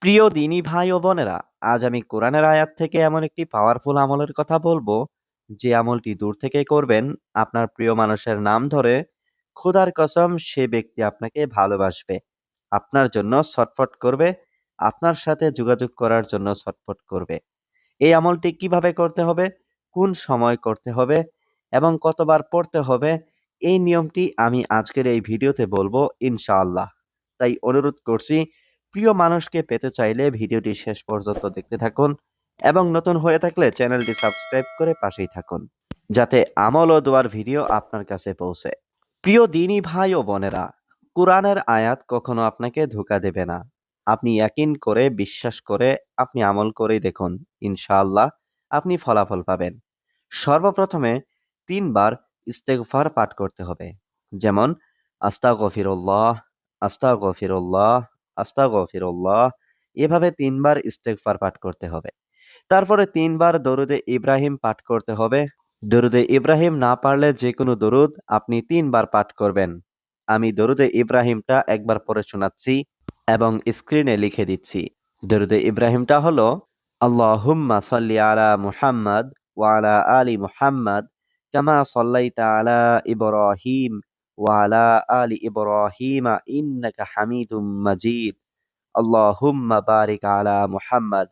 প্রিয় দিনী ভাই ও বোনেরা, আজ আমি কোরআনের আয়াত থেকে এমন একটি পাওয়ারফুল আমলের কথা বলবো, যে আমলটি দূর থেকে করবেন, আপনার প্রিয় মানুষের নাম ধরে, খোদার কসম সে ব্যক্তি আপনাকে ভালোবাসবে, আপনার জন্য ছটফট করবে, আপনার সাথে যোগাযোগ করার জন্য ছটফট করবে। এই আমলটি কিভাবে করতে হবে, কোন সময় করতে হবে এবং কতবার পড়তে হবে, এই নিয়মটি আমি আজকের এই ভিডিওতে বলবো ইনশাআল্লাহ। তাই অনুরোধ করছি, প্রিয় মানুষকে পেতে চাইলে ভিডিওটি শেষ পর্যন্ত দেখতে থাকুন এবং নতুন হয়ে থাকলে চ্যানেলটি সাবস্ক্রাইব করে পাশেই থাকুন, যাতে আমল ও দোয়ার ভিডিও আপনার কাছে পৌঁছে। প্রিয় দিনী ভাই ও বোনেরা, কোরআনের আয়াত কখনো আপনাকে ধোঁকা দেবে না। আপনি ইয়াকিন করে, বিশ্বাস করে আপনি আমল করেই দেখুন, ইনশাআল্লাহ আপনি ফলাফল পাবেন। সর্বপ্রথমে ৩ বার ইস্তেগফার পাঠ করতে হবে। যেমন আস্তাগফিরুল্লাহ, আস্তাগফিরুল্লাহ, আস্তাগফিরুল্লাহ, এভাবে ৩ বার ইস্তেগফার পাঠ করতে হবে। তারপরে ৩ বার দরুদে ইব্রাহিম পাঠ করতে হবে। দরুদে ইব্রাহিম না পারলে যে কোনো দরুদ আপনি ৩ বার পাঠ করবেন। আমি দরুদে ইব্রাহিমটা একবার পড়ে শোনাচ্ছি এবং স্ক্রিনে লিখে দিচ্ছি। দরুদে ইব্রাহিমটা হলো, আল্লাহুম্মা সাল্লি আলা মুহাম্মাদ ওয়া আলা আলি মুহাম্মাদ কামা সাল্লাইতা আলা ইব্রাহিম ওয়া আলা আলি ইব্রাহিম ইন্নাকা হামিদুম মাজিদ। আল্লাহুম্মা বারিক আলা মুহাম্মাদ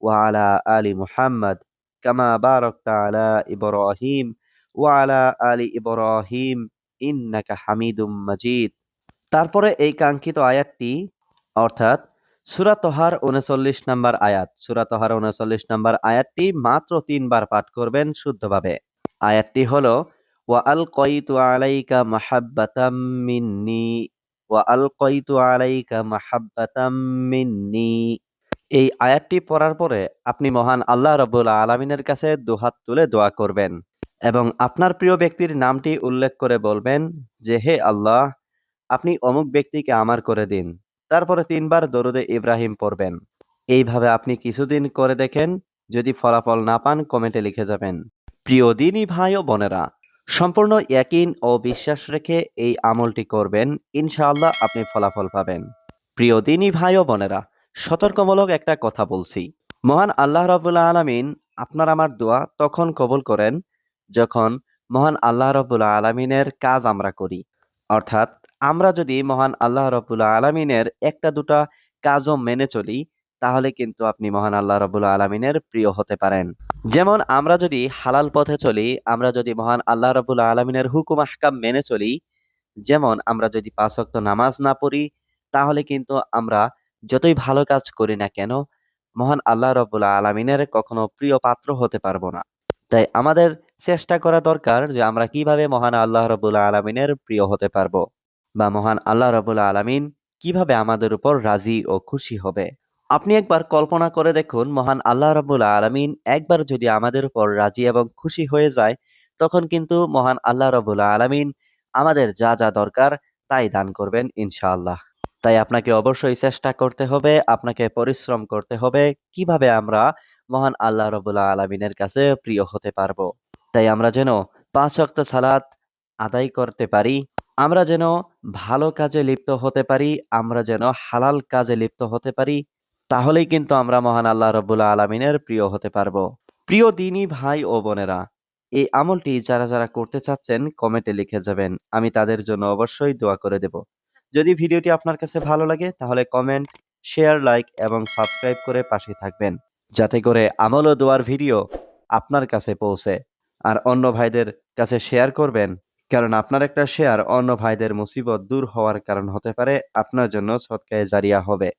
ওয়া আলা আলি মুহাম্মাদ কামা বারাকতা আলা ইব্রাহিম ওয়া আলা আলি ইব্রাহিম ইন্নাকা হামিদুম মাজিদ। তারপরে এই কাঙ্ক্ষিত আয়াতটি, অর্থাৎ সূরা তহার ৩৯ নম্বর আয়াত, সূরা তহার ৩৯ নম্বর আয়াতটি মাত্র ৩ বার পাঠ করবেন শুদ্ধভাবে। আয়াতটি হলো, ওয়া আলকাইতু আলাইকা মাহাব্বাতাম মিন্নি, ওয়া আলকাইতু আলাইকা মাহাব্বাতাম মিন্নি। এই আয়াতটি পড়ার পরে আপনি মহান আল্লাহ রাব্বুল আলামিনের কাছে দুহাত তুলে দোয়া করবেন এবং আপনার প্রিয় ব্যক্তির নামটি উল্লেখ করে বলবেন যে, হে আল্লাহ, আপনি অমুক ব্যক্তিকে আমার করে দিন। তারপরে ৩ বার দরুদে ইব্রাহিম পড়বেন। এইভাবে আপনি কিছুদিন করে দেখেন, যদি ফলাফল না পান কমেন্টে লিখে যাবেন। প্রিয় দিনী ভাই ও বোনেরা, সম্পূর্ণ ইয়াকিন ও বিশ্বাস রেখে এই আমলটি করবেন, ইনশাআল্লাহ আপনি ফলাফল পাবেন। প্রিয় দিনী ভাই ও বোনেরা, সতর্কমূলক একটা কথা বলছি। মহান আল্লাহ রাব্বুল আলামিন আপনার আমার দোয়া তখন কবুল করেন যখন মহান আল্লাহ রাব্বুল আলামিনের কাজ আমরা করি। অর্থাৎ আমরা যদি মহান আল্লাহ রাব্বুল আলামিনের একটা দুটা কাজও মেনে চলি, তাহলে কিন্তু আপনি মহান আল্লাহ রাব্বুল আলামিনের প্রিয় হতে পারেন। যেমন আমরা যদি হালাল পথে চলি, আমরা যদি মহান আল্লাহ রাব্বুল আলামিনের হুকুম আহকাম মেনে চলি, যেমন আমরা যদি ৫ ওয়াক্ত নামাজ না পড়ি, তাহলে কিন্তু আমরা যতই ভালো কাজ করি না কেন, মহান আল্লাহ রাব্বুল আলামিনের কখনো প্রিয় পাত্র হতে পারবো না। তাই আমাদের চেষ্টা করা দরকার যে আমরা কিভাবে মহান আল্লাহ রাব্বুল আলামিনের প্রিয় হতে পারবো, বা মহান আল্লাহ রাব্বুল আলামিন কিভাবে আমাদের উপর রাজি ও খুশি হবে। আপনি একবার কল্পনা করে দেখুন, মহান আল্লাহ রাব্বুল আলামিন একবার যদি আমাদের উপর রাজি এবং খুশি হয়ে যায়, তখন কিন্তু মহান আল্লাহ রাব্বুল আলামিন আমাদের যা যা দরকার তাই দান করবেন ইনশাআল্লাহ। তাই আপনাকে অবশ্যই চেষ্টা করতে হবে, আপনাকে পরিশ্রম করতে হবে, কিভাবে আমরা মহান আল্লাহ রাব্বুল আলামিনের কাছে প্রিয় হতে পারবো। তাই আমরা যেন ৫ ওয়াক্ত সালাত আদায় করতে পারি, আমরা যেন ভালো কাজে লিপ্ত হতে পারি, আমরা যেন হালাল কাজে লিপ্ত হতে পারি, তাহলেই কিন্তু আমরা মহান আল্লাহ রাব্বুল আলামিনের প্রিয় হতে পারবো। প্রিয় দিনী ভাই ও বোনেরা, এই আমলটি যারা যারা করতে চাচ্ছেন কমেন্টে লিখে যাবেন, আমি তাদের জন্য অবশ্যই দোয়া করে দেব। যদি ভিডিওটি আপনার কাছে ভালো লাগে তাহলে কমেন্ট, শেয়ার, লাইক এবং সাবস্ক্রাইব করে পাশে থাকবেন, যাতে করে আমল ও দোয়ার ভিডিও আপনার কাছে পৌঁছে। আর অন্য ভাইদের কাছে শেয়ার করবেন, কারণ আপনার একটা শেয়ার অন্য ভাইদের মুসিবত দূর হওয়ার কারণ হতে পারে, আপনার জন্য সদকায়ে জারিয়া হবে।